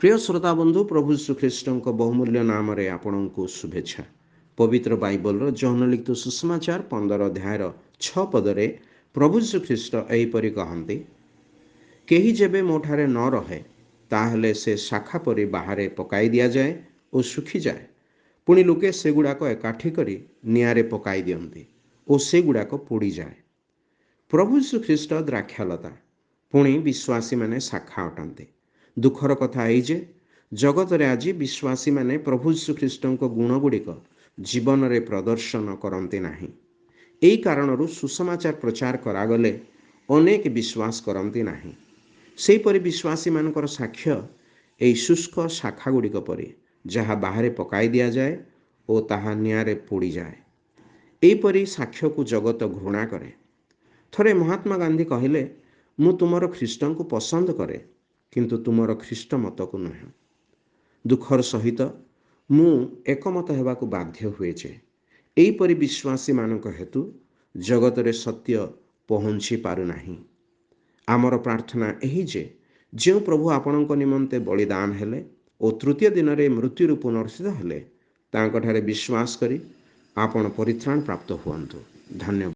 प्रिय श्रोता बंधु प्रभु श्रीकृष्ण बहुमूल्य नाम आपण को शुभेच्छा। पवित्र बाइबल जौन लिखित सुसमाचार 15 अध्यायर 6 पदरे प्रभु श्रीकृष्ण एहीपरि कहते, केही जेबे मोठारे न रहे ताहले से शाखा परी बाहरे पकाई दिया जाए और सुखी जाए। पुणी लोके सेगुड़ाक एकाठी करी निआरे पकाई दियंती और सेगुड़ाक पोड़ी जाए। प्रभु श्रीकृष्ण द्राक्षालता, पुणी विश्वासी माने शाखा अटंती। दुखर कथा है जे जगत रे आज विश्वासी माने प्रभु श्रीकृष्ण गुण गुड़िक जीवन में प्रदर्शन करते नाही। एही कारणरू सुसमाचार प्रचार करागले अनेक विश्वास करते नाही। सेहीपरि विश्वासी मानकर साक्ष्य एही शुष्क शाखा गुड़िक परि जहाँ बाहरे पकाई दिया जाए और ताहा निआरे पोड़ी जाए। एहीपरि साक्ष्य को जगत घृणा करे। थरे महात्मा गांधी कहले, मु तुमर ख्रीष्ट को पसंद करे किंतु तुमर ख्रीष्ट मत को नुह। दुखर सहित मु एकमत हेबाकु बाध्य हुए जे एहीपरि विश्वासी मानक हेतु जगत रे सत्य पहुँची पारु नाही। आमर प्रार्थना यही जे जो प्रभु आपणक निमंते बलिदान हेले और तृतीय दिन रे मृत्यु पुनर्थित हेले तांकठारे विश्वास करी आपण परित्राण प्राप्त हुअन्तु। धन्यवाद।